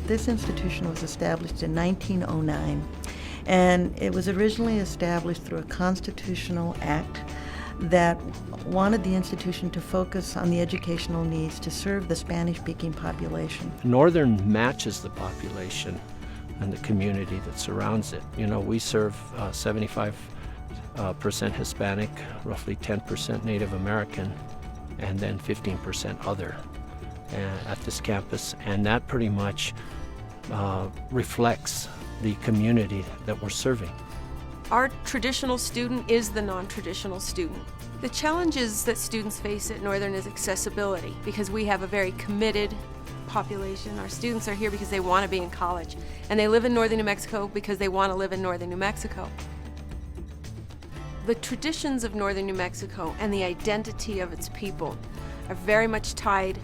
This institution was established in 1909, and it was originally established through a constitutional act that wanted the institution to focus on the educational needs to serve the Spanish-speaking population. Northern matches the population and the community that surrounds it. You know, we serve 75% Hispanic, roughly 10% Native American, and then 15% other at this campus, and that pretty much reflects the community that we're serving. Our traditional student is the non-traditional student. The challenges that students face at Northern is accessibility, because we have a very committed population. Our students are here because they want to be in college, and they live in Northern New Mexico because they want to live in Northern New Mexico. The traditions of Northern New Mexico and the identity of its people are very much tied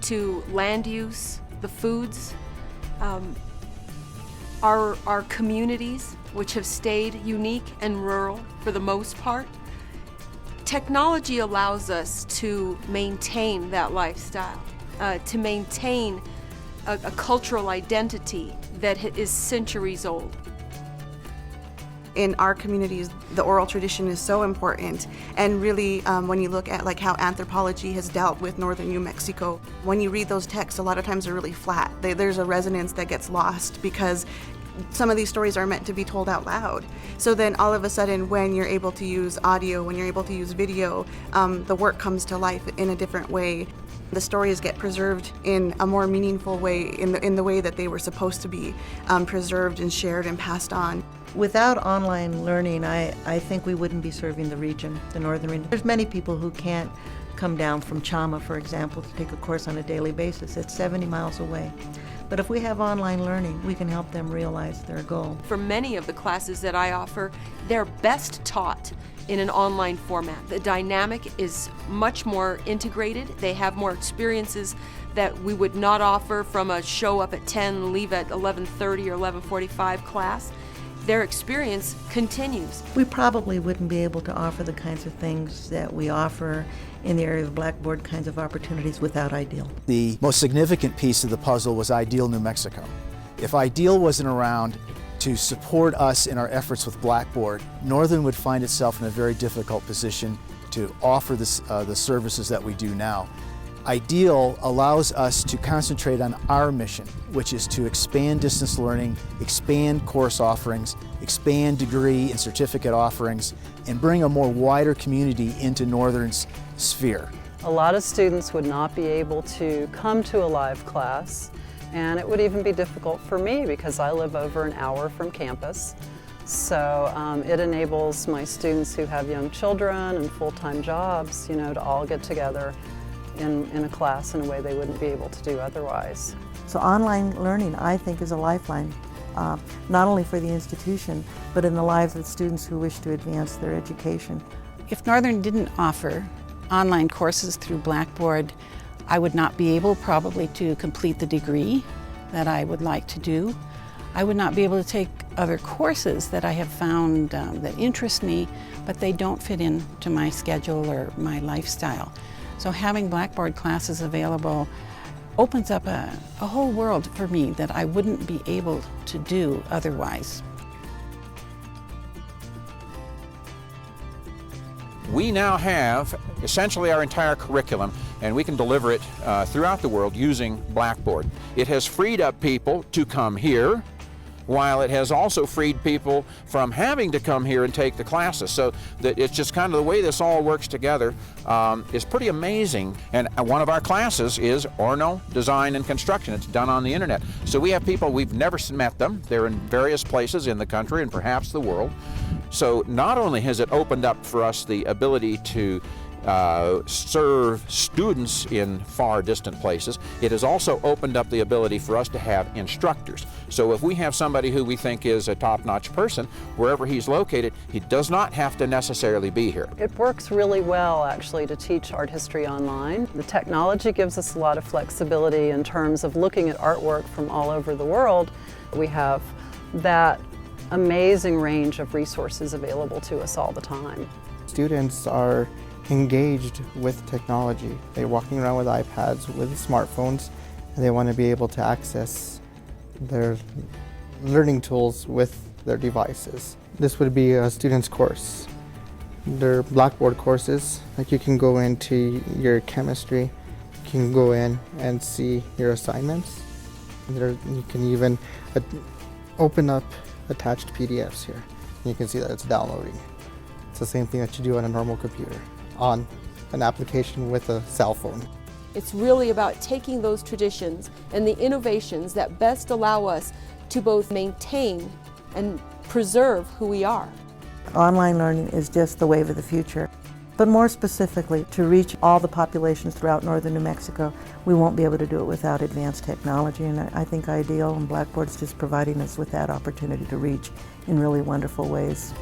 to land use, the foods, our communities, which have stayed unique and rural for the most part. Technology allows us to maintain that lifestyle, to maintain a cultural identity that is centuries old. In our communities, the oral tradition is so important, and really when you look at like how anthropology has dealt with Northern New Mexico, when you read those texts, a lot of times they're really flat. There's a resonance that gets lost because some of these stories are meant to be told out loud. So then all of a sudden, when you're able to use audio, when you're able to use video, the work comes to life in a different way. The stories get preserved in a more meaningful way, in the way that they were supposed to be preserved and shared and passed on. Without online learning, I think we wouldn't be serving the region, the northern region. There's many people who can't come down from Chama, for example, to take a course on a daily basis. It's 70 miles away. But if we have online learning, we can help them realize their goal. For many of the classes that I offer, they're best taught in an online format. The dynamic is much more integrated. They have more experiences that we would not offer from a show up at 10, leave at 11:30 or 11:45 class. Their experience continues. We probably wouldn't be able to offer the kinds of things that we offer in the area of Blackboard kinds of opportunities without Ideal. The most significant piece of the puzzle was Ideal New Mexico. If Ideal wasn't around to support us in our efforts with Blackboard, Northern would find itself in a very difficult position to offer the services that we do now. Ideal allows us to concentrate on our mission, which is to expand distance learning, expand course offerings, expand degree and certificate offerings, and bring a more wider community into Northern's sphere. A lot of students would not be able to come to a live class, and it would even be difficult for me because I live over an hour from campus. So it enables my students who have young children and full-time jobs, to all get together in a class in a way they wouldn't be able to do otherwise. So online learning, I think, is a lifeline, not only for the institution, but in the lives of students who wish to advance their education. If Northern didn't offer online courses through Blackboard, I would not be able probably to complete the degree that I would like to do. I would not be able to take other courses that I have found that interest me, but they don't fit into my schedule or my lifestyle. So having Blackboard classes available opens up a whole world for me that I wouldn't be able to do otherwise. We now have essentially our entire curriculum, and we can deliver it throughout the world using Blackboard. It has freed up people to come here, while it has also freed people from having to come here and take the classes. So that it's just kind of the way this all works together is pretty amazing. And one of our classes is Orno Design and Construction. It's done on the internet. So we have people, we've never met them. They're in various places in the country and perhaps the world. So not only has it opened up for us the ability to serve students in far distant places, it has also opened up the ability for us to have instructors. So if we have somebody who we think is a top-notch person, wherever he's located, he does not have to necessarily be here. It works really well, actually, to teach art history online. The technology gives us a lot of flexibility in terms of looking at artwork from all over the world. We have that amazing range of resources available to us all the time. Students are engaged with technology. They're walking around with iPads, with smartphones, and they want to be able to access their learning tools with their devices. This would be a student's course. Their Blackboard courses, like you can go into your chemistry, you can go in and see your assignments. You can even open up attached PDFs here. You can see that it's downloading. It's the same thing that you do on a normal computer, on an application with a cell phone. It's really about taking those traditions and the innovations that best allow us to both maintain and preserve who we are. Online learning is just the wave of the future. But more specifically, to reach all the populations throughout northern New Mexico, we won't be able to do it without advanced technology. And I think IDEAL and Blackboard's just providing us with that opportunity to reach in really wonderful ways.